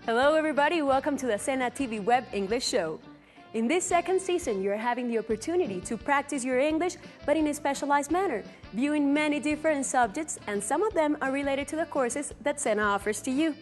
Hello everybody, welcome to the SENA TV Web English Show. In this second season, you're having the opportunity to practice your English, but in a specialized manner, viewing many different subjects, and some of them are related to the courses that SENA offers to you.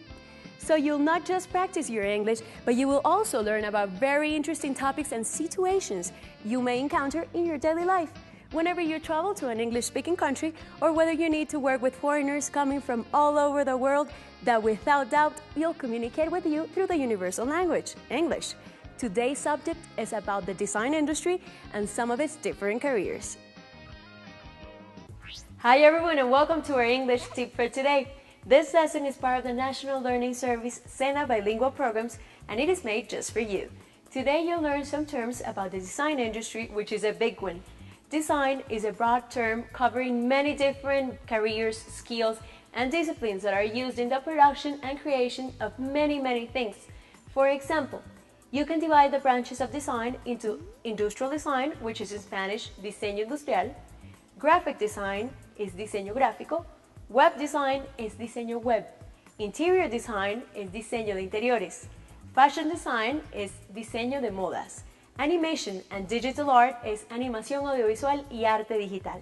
So you'll not just practice your English, but you will also learn about very interesting topics and situations you may encounter in your daily life, whenever you travel to an English-speaking country, or whether you need to work with foreigners coming from all over the world that without doubt will communicate with you through the universal language, English. Today's subject is about the design industry and some of its different careers. Hi everyone and welcome to our English tip for today. This lesson is part of the National Learning Service SENA bilingual programs, and it is made just for you. Today you'll learn some terms about the design industry, which is a big one. Design is a broad term covering many different careers, skills, and disciplines that are used in the production and creation of many things. For example, you can divide the branches of design into industrial design, which is in Spanish diseño industrial, graphic design is diseño gráfico, web design is diseño web, interior design is diseño de interiores, fashion design is diseño de modas, animation and digital art is animación audiovisual y arte digital.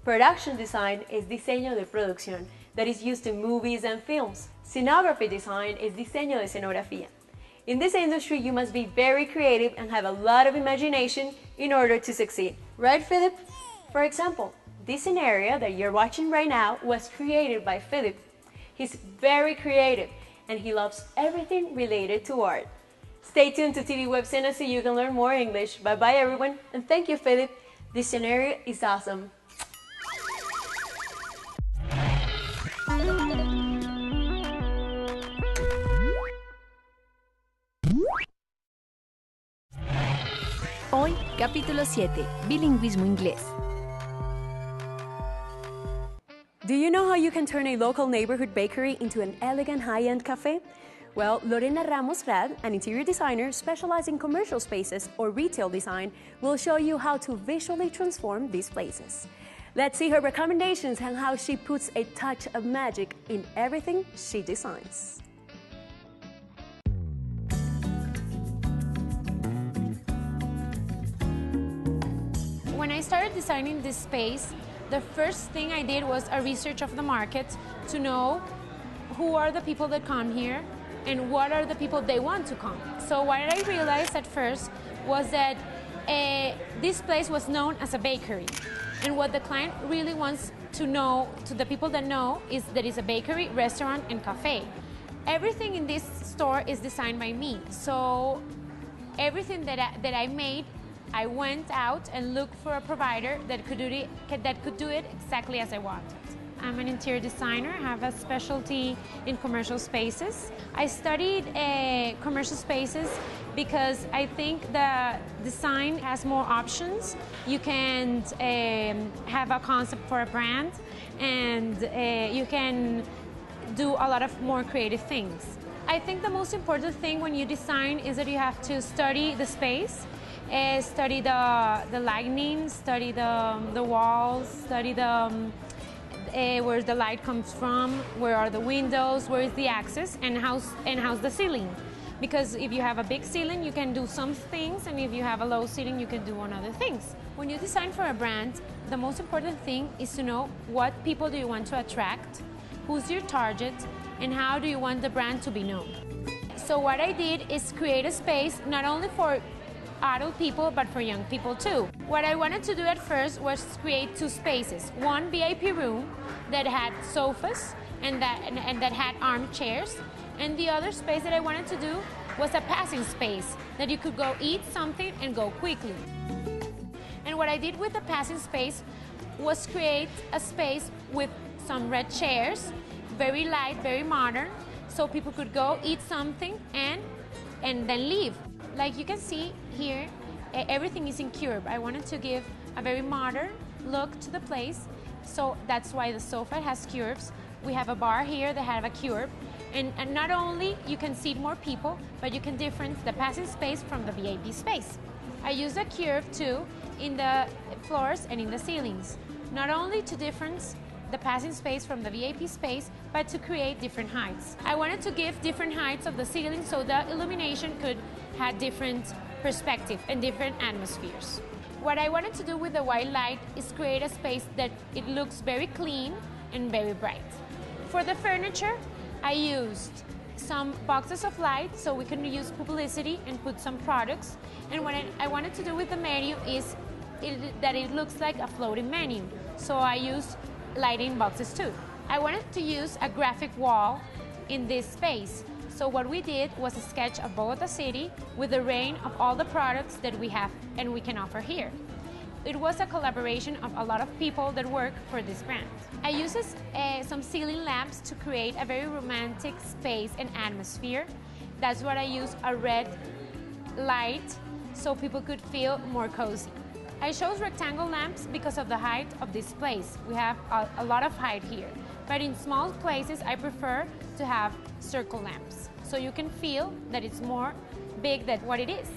Production design is diseño de producción, that is used in movies and films. Scenography design is diseño de escenografía. In this industry, you must be very creative and have a lot of imagination in order to succeed. Right, Philip? For example, this scenario that you're watching right now was created by Philip. He's very creative and he loves everything related to art. Stay tuned to TV Web SENA so you can learn more English. Bye-bye everyone, and thank you, Philip. This scenario is awesome. Hoy, capítulo 7, bilingüismo inglés. Do you know how you can turn a local neighborhood bakery into an elegant high-end cafe? Well, Lorena Ramos Rad, an interior designer specialized in commercial spaces or retail design, will show you how to visually transform these places. Let's see her recommendations and how she puts a touch of magic in everything she designs. When I started designing this space, the first thing I did was a research of the market to know who are the people that come here and what are the people they want to come. So what I realized at first was that this place was known as a bakery. And what the client really wants to know, to the people that know, is that it's a bakery, restaurant, and cafe. Everything in this store is designed by me. So everything that I made, I went out and looked for a provider that could do it exactly as I wanted. I'm an interior designer, I have a specialty in commercial spaces. I studied commercial spaces because I think the design has more options. You can have a concept for a brand, and you can do a lot of more creative things. I think the most important thing when you design is that you have to study the space, study the lighting, study the walls, study where the light comes from, where are the windows, where is the access, and how's the ceiling. Because if you have a big ceiling, you can do some things, and if you have a low ceiling, you can do other things. When you design for a brand, the most important thing is to know what people do you want to attract, who's your target, and how do you want the brand to be known. So what I did is create a space not only for adult people, but for young people too. What I wanted to do at first was create two spaces. One VIP room that had sofas and that had armchairs, and the other space that I wanted to do was a passing space that you could go eat something and go quickly. And what I did with the passing space was create a space with some red chairs, very light, very modern, so people could go eat something and then leave. Like you can see here, everything is in curve. I wanted to give a very modern look to the place, so that's why the sofa has curves. We have a bar here that have a curve, and not only you can seat more people, but you can difference the passing space from the VIP space. I use a curve too in the floors and in the ceilings, not only to difference the passing space from the VIP space, but to create different heights. I wanted to give different heights of the ceiling so the illumination could have different perspective and different atmospheres. What I wanted to do with the white light is create a space that it looks very clean and very bright. For the furniture, I used some boxes of light so we can use publicity and put some products. And what I wanted to do with the menu is that it looks like a floating menu. So I used lighting boxes too. I wanted to use a graphic wall in this space. So what we did was a sketch of Bogota City with the range of all the products that we have and we can offer here. It was a collaboration of a lot of people that work for this brand. I used some ceiling lamps to create a very romantic space and atmosphere. That's what I used, a red light, so people could feel more cozy. I chose rectangle lamps because of the height of this place. We have a lot of height here, but in small places I prefer to have circle lamps, so you can feel that it's more big than what it is.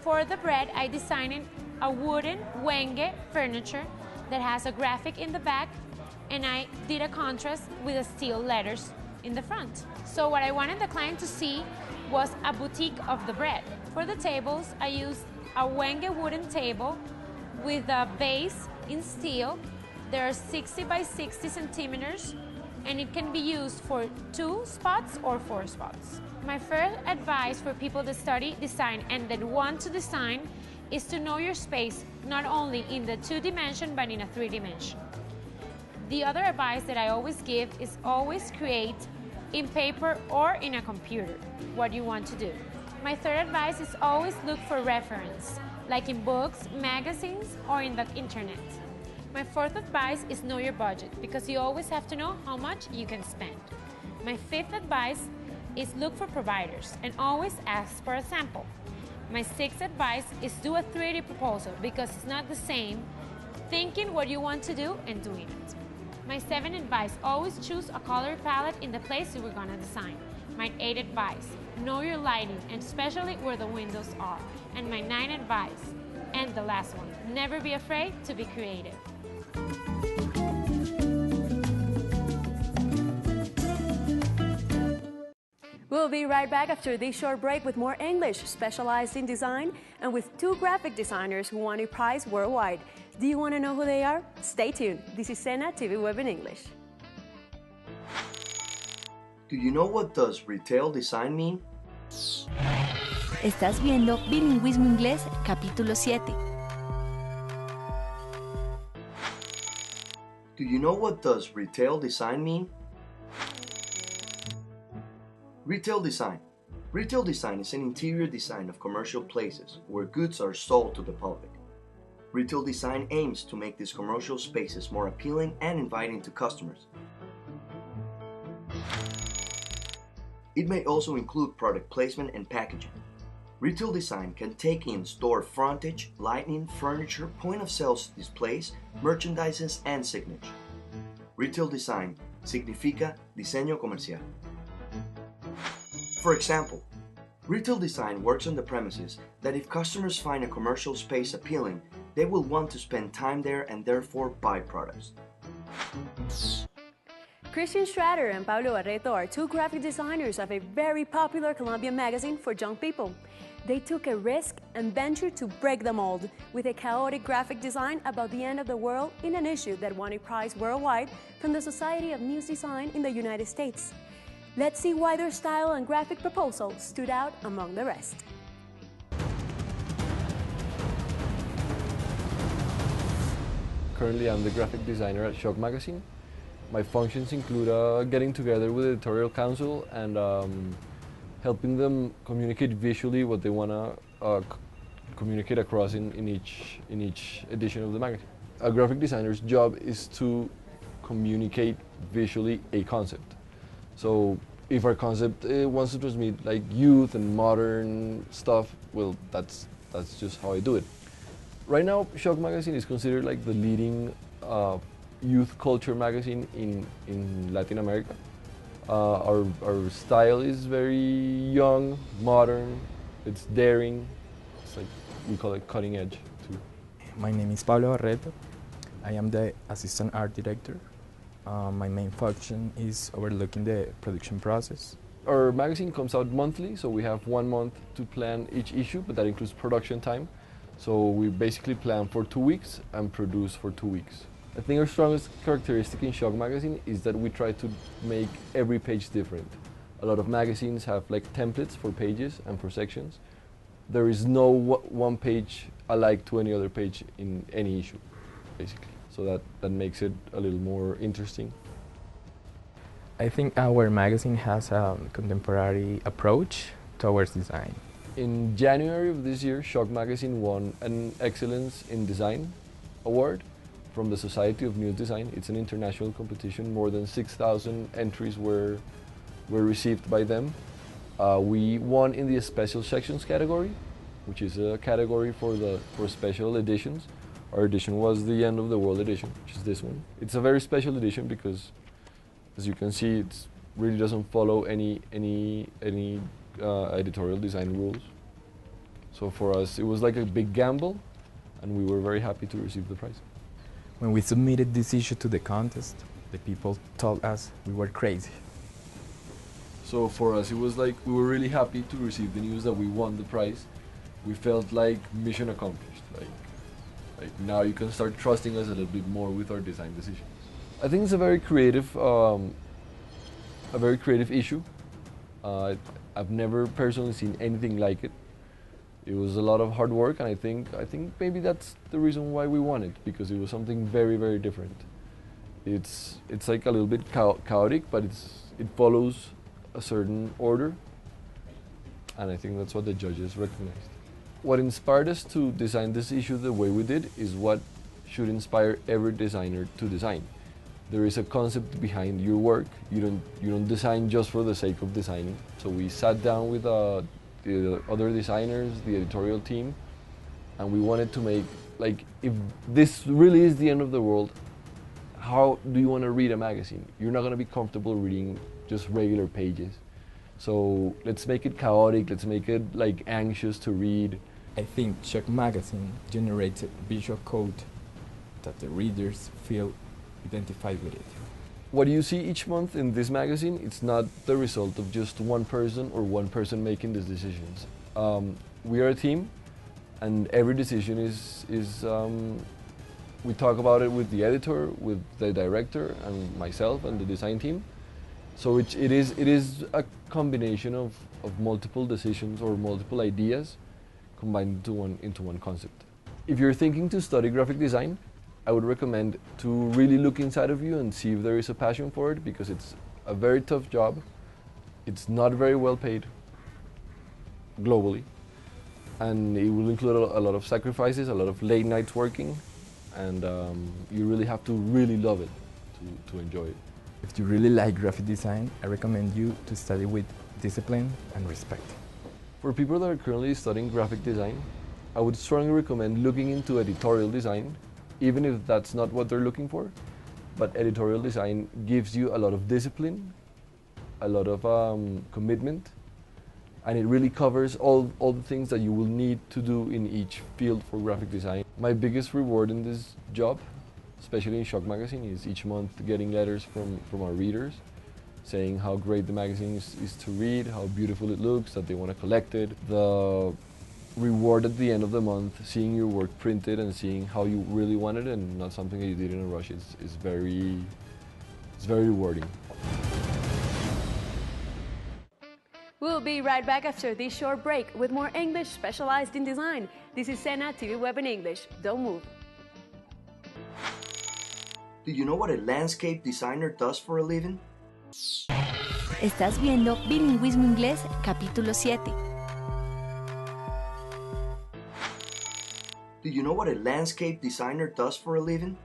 For the bread, I designed a wooden wenge furniture that has a graphic in the back, and I did a contrast with the steel letters in the front. So what I wanted the client to see was a boutique of the bread. For the tables, I used a wenge wooden table with a base in steel. There are 60 by 60 centimeters, and it can be used for 2 spots or 4 spots. My first advice for people that study design and that want to design is to know your space, not only in the 2-dimension, but in a 3-dimension. The other advice that I always give is always create in paper or in a computer what you want to do. My third advice is always look for reference, like in books, magazines, or in the internet. My fourth advice is know your budget, because you always have to know how much you can spend. My fifth advice is look for providers and always ask for a sample. My sixth advice is do a 3D proposal, because it's not the same thinking what you want to do and doing it. My seventh advice, always choose a color palette in the place you were gonna design. My eighth advice, know your lighting, and especially where the windows are. And my ninth advice, and the last one, never be afraid to be creative. We'll be right back after this short break with more English, specialized in design, and with 2 graphic designers who won a prize worldwide. Do you want to know who they are? Stay tuned. This is SENA TV Web in English. Do you know what does retail design mean? Estás viendo Bilingüismo Inglés, capítulo 7. Do you know what does retail design mean? Retail design. Retail design is an interior design of commercial places where goods are sold to the public. Retail design aims to make these commercial spaces more appealing and inviting to customers. It may also include product placement and packaging. Retail design can take in store frontage, lighting, furniture, point-of-sale displays, merchandises, and signage. Retail design significa diseño comercial. For example, retail design works on the premises that if customers find a commercial space appealing, they will want to spend time there and therefore buy products. Christian Strader and Pablo Barreto are 2 graphic designers of a very popular Colombian magazine for young people. They took a risk and ventured to break the mold with a chaotic graphic design about the end of the world in an issue that won a prize worldwide from the Society of News Design in the United States. Let's see why their style and graphic proposal stood out among the rest. Currently, I'm the graphic designer at Shock Magazine. My functions include getting together with the editorial council and helping them communicate visually what they want to communicate across in each edition of the magazine. A graphic designer's job is to communicate visually a concept. So if our concept wants to transmit like youth and modern stuff, well, that's just how I do it. Right now, Shock Magazine is considered like the leading youth culture magazine in Latin America. Our style is very young, modern, it's daring, it's like, we call it cutting edge too. My name is Pablo Barreto. I am the assistant art director. My main function is overlooking the production process. Our magazine comes out monthly, so we have 1 month to plan each issue, but that includes production time. So we basically plan for 2 weeks and produce for 2 weeks. I think our strongest characteristic in Shock Magazine is that we try to make every page different. A lot of magazines have like templates for pages and for sections. There is no one page alike to any other page in any issue, basically. So that makes it a little more interesting. I think our magazine has a contemporary approach towards design. In January of this year, Shock Magazine won an Excellence in Design award from the Society of New Design. It's an international competition. More than 6,000 entries were received by them. We won in the special sections category, which is a category for special editions. Our edition was the End of the World edition, which is this one. It's a very special edition because, as you can see, it really doesn't follow any editorial design rules. So for us, it was like a big gamble, and we were very happy to receive the prize. When we submitted this issue to the contest, the people told us we were crazy. So for us, it was like we were really happy to receive the news that we won the prize. We felt like mission accomplished. Like now you can start trusting us a little bit more with our design decisions. I think it's a very creative issue. I've never personally seen anything like it. It was a lot of hard work, and I think maybe that's the reason why we won it, because it was something very, very different. It's like a little bit chaotic, but it follows a certain order, and I think that's what the judges recognized. What inspired us to design this issue the way we did is what should inspire every designer to design. There is a concept behind your work. You don't design just for the sake of designing. So we sat down with the other designers, the editorial team, and we wanted to make, like, if this really is the end of the world, how do you want to read a magazine? You're not going to be comfortable reading just regular pages. So let's make it chaotic, let's make it like anxious to read. I think Shock Magazine generates a visual code that the readers feel identified with it. What you see each month in this magazine, it's not the result of just one person making these decisions. We are a team, and every decision is we talk about it with the editor, with the director, and myself and the design team. So it is a combination of multiple decisions or multiple ideas combined into one concept. If you're thinking to study graphic design, I would recommend to really look inside of you and see if there is a passion for it, because it's a very tough job. It's not very well paid globally, and it will include a lot of sacrifices, a lot of late nights working, and you really have to really love it to enjoy it. If you really like graphic design, I recommend you to study with discipline and respect. For people that are currently studying graphic design, I would strongly recommend looking into editorial design, even if that's not what they're looking for. But editorial design gives you a lot of discipline, a lot of commitment, and it really covers all the things that you will need to do in each field for graphic design. My biggest reward in this job, especially in Shock Magazine, is each month getting letters from our readers saying how great the magazine is to read, how beautiful it looks, that they want to collect it. The reward at the end of the month, seeing your work printed and seeing how you really want it and not something that you did in a rush, is very rewarding. We'll be right back after this short break with more English specialized in design. This is SENA TV Web in English. Don't move. Do you know what a landscape designer does for a living? Estás viendo Bilingüismo Inglés, capítulo 7. Do you know what a landscape designer does for a living?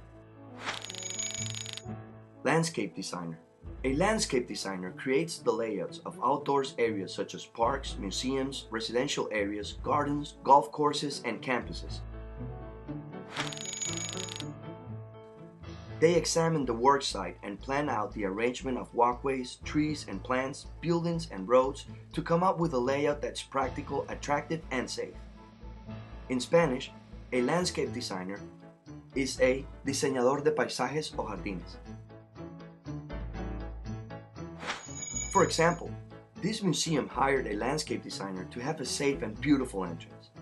Landscape designer. A landscape designer creates the layouts of outdoors areas such as parks, museums, residential areas, gardens, golf courses, and campuses. They examine the worksite and plan out the arrangement of walkways, trees and plants, buildings and roads to come up with a layout that's practical, attractive, and safe. In Spanish, a landscape designer is a diseñador de paisajes o jardines. For example, this museum hired a landscape designer to have a safe and beautiful entrance.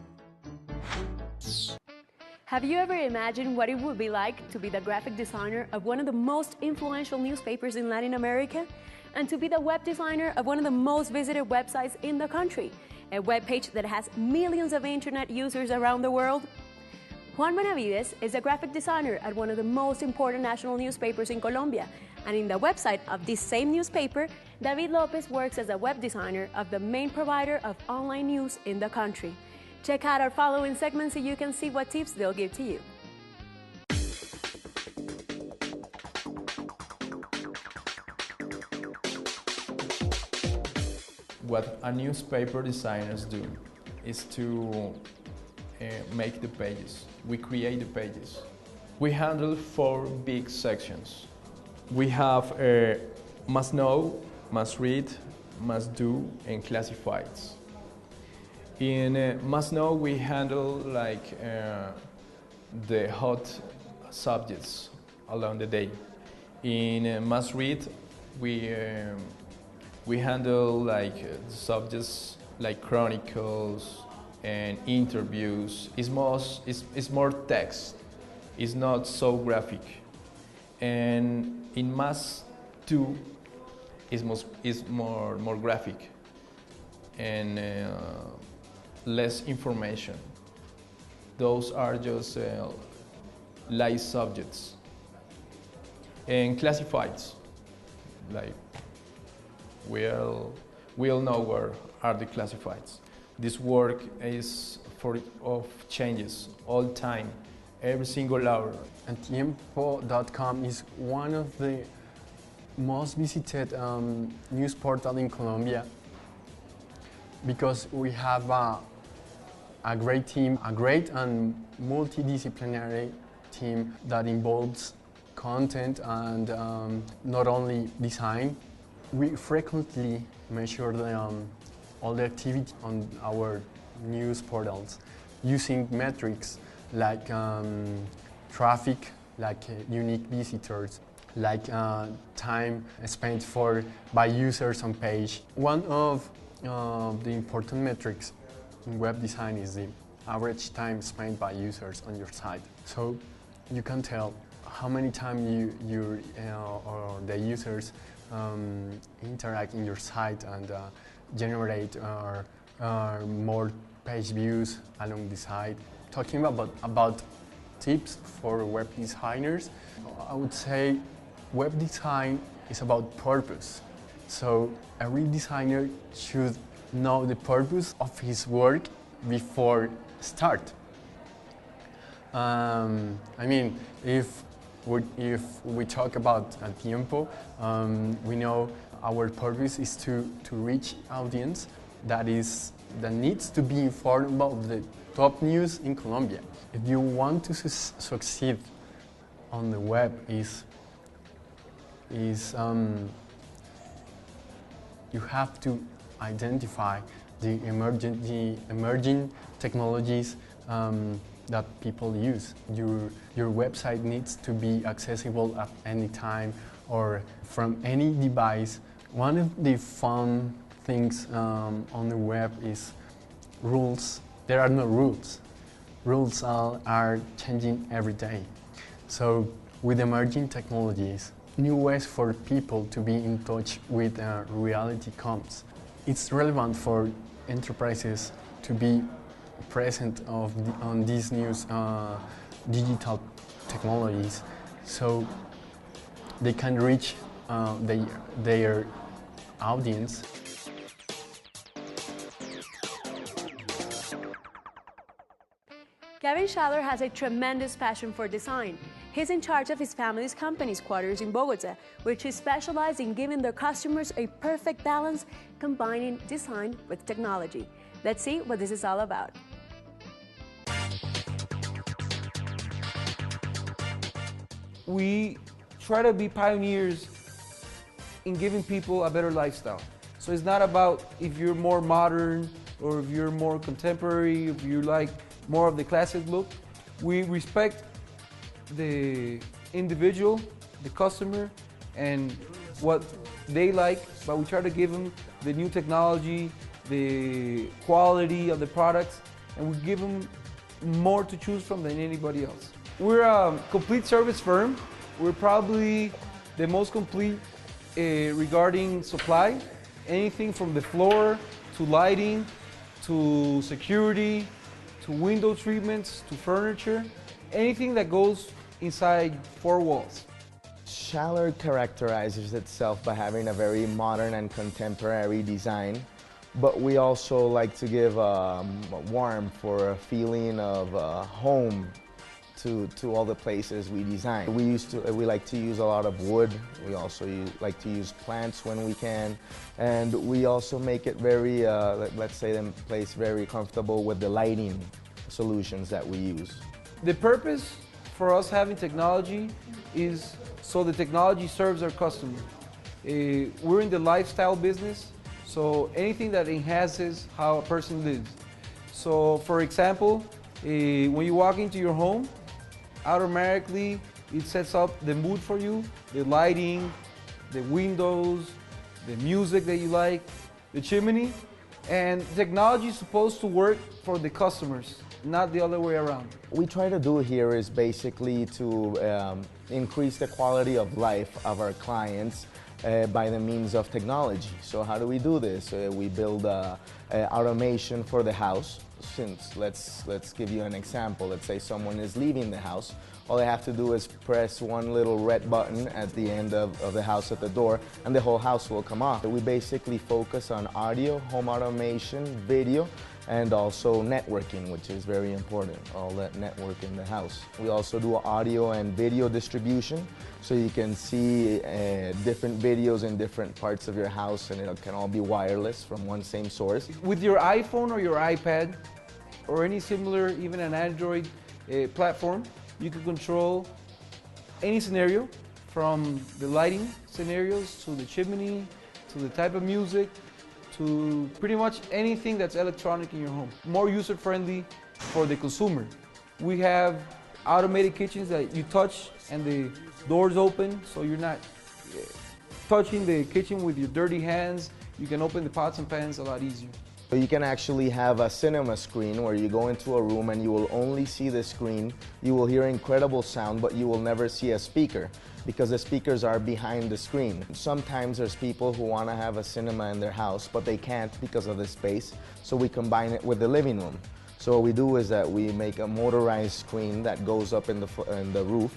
Have you ever imagined what it would be like to be the graphic designer of one of the most influential newspapers in Latin America? And to be the web designer of one of the most visited websites in the country, a web page that has millions of internet users around the world? Juan Benavides is a graphic designer at one of the most important national newspapers in Colombia, and in the website of this same newspaper, David Lopez works as a web designer of the main provider of online news in the country. Check out our following segment so you can see what tips they'll give to you. What a newspaper designers do is to make the pages. We create the pages. We handle 4 big sections. We have must know, must read, must do, and classifieds. In must know, we handle like the hot subjects along the day. In must read, we handle like subjects like chronicles and interviews. It's more text. It's not so graphic. And in must do, is more graphic and less information. Those are just light subjects. And classifieds, like we'll know where are the classifieds. This work is of changes all time, every single hour. And Tiempo.com is one of the most visited news portal in Colombia because we have a great team, a great and multidisciplinary team that involves content and not only design. We frequently measure all the activity on our news portals using metrics like traffic, like unique visitors, like time spent by users on page. One of the important metrics in web design is the average time spent by users on your site. So you can tell how many time you or the users interact in your site and generate more page views along the site. Talking about tips for web designers, I would say web design is about purpose. So every designer should know the purpose of his work before start. I mean, if we talk about Tiempo, we know our purpose is to reach audience that needs to be informed about the top news in Colombia. If you want to succeed on the web, you have to identify the emerging technologies that people use. Your website needs to be accessible at any time or from any device. One of the fun things on the web is rules. There are no rules. Rules are changing every day. So with emerging technologies, new ways for people to be in touch with reality comes. It's relevant for enterprises to be present on these new digital technologies, so they can reach their audience. Gavin Schaller has a tremendous passion for design. He's in charge of his family's company's quarters in Bogota, which is specialized in giving their customers a perfect balance, combining design with technology. Let's see what this is all about. We try to be pioneers in giving people a better lifestyle. So it's not about if you're more modern or if you're more contemporary, if you like more of the classic look. We respect the individual, the customer, and what they like, but we try to give them the new technology, the quality of the products, and we give them more to choose from than anybody else. We're a complete service firm. We're probably the most complete regarding supply. Anything from the floor to lighting, to security, to window treatments, to furniture, anything that goes inside four walls. Schaller characterizes itself by having a very modern and contemporary design, but we also like to give warmth or a feeling of home to all the places we design. We like to use a lot of wood. We also like to use plants when we can, and we also make it very, let's say, the place very comfortable with the lighting solutions that we use. The purpose for us having technology is so the technology serves our customer. We're in the lifestyle business, so anything that enhances how a person lives. So, for example, when you walk into your home, automatically it sets up the mood for you, the lighting, the windows, the music that you like, the chimney, and technology is supposed to work for the customers, not the other way around. What we try to do here is basically to increase the quality of life of our clients by the means of technology. So how do we do this? We build automation for the house. Since let's give you an example. Let's say someone is leaving the house. All they have to do is press one little red button at the end of the house at the door, and the whole house will come off. We basically focus on audio, home automation, video, and also networking, which is very important, all that network in the house. We also do audio and video distribution, so you can see different videos in different parts of your house, and it can all be wireless from one same source. With your iPhone or your iPad, or any similar, even an Android platform, you can control any scenario, from the lighting scenarios to the chimney, to the type of music, to pretty much anything that's electronic in your home. More user-friendly for the consumer. We have automated kitchens that you touch and the doors open, so you're not touching the kitchen with your dirty hands. You can open the pots and pans a lot easier. So you can actually have a cinema screen where you go into a room and you will only see the screen. You will hear incredible sound, but you will never see a speaker because the speakers are behind the screen. Sometimes there's people who want to have a cinema in their house, but they can't because of the space, so we combine it with the living room. So what we do is that we make a motorized screen that goes up in the roof,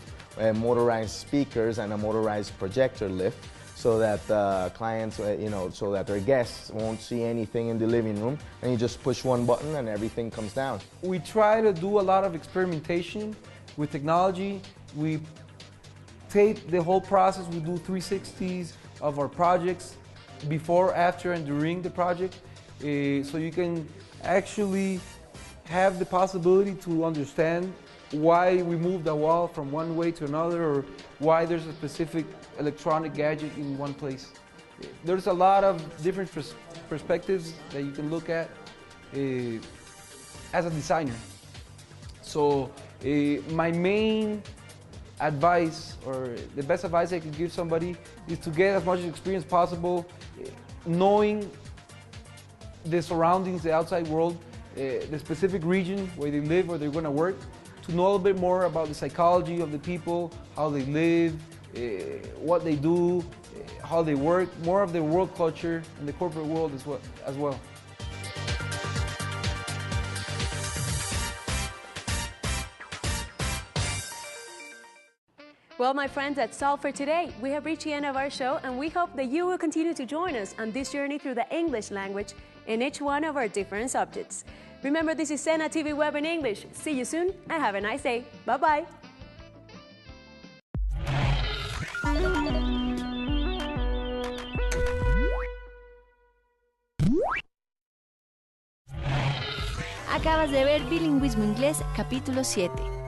motorized speakers and a motorized projector lift, so that clients, so that their guests won't see anything in the living room, and you just push one button and everything comes down. We try to do a lot of experimentation with technology. We tape the whole process. We do 360s of our projects before, after, and during the project, so you can actually have the possibility to understand why we moved a wall from one way to another, or why there's a specific electronic gadget in one place. There's a lot of different perspectives that you can look at as a designer. So my main advice, or the best advice I could give somebody, is to get as much experience possible knowing the surroundings, the outside world, the specific region where they live or they're going to work, to know a little bit more about the psychology of the people, how they live, what they do, how they work, more of the world culture and the corporate world as well. Well, my friends, that's all for today. We have reached the end of our show, and we hope that you will continue to join us on this journey through the English language in each one of our different subjects. Remember, this is SENA TV Web in English. See you soon, and have a nice day. Bye-bye. Acabas de ver Bilingüismo Inglés, capítulo 7.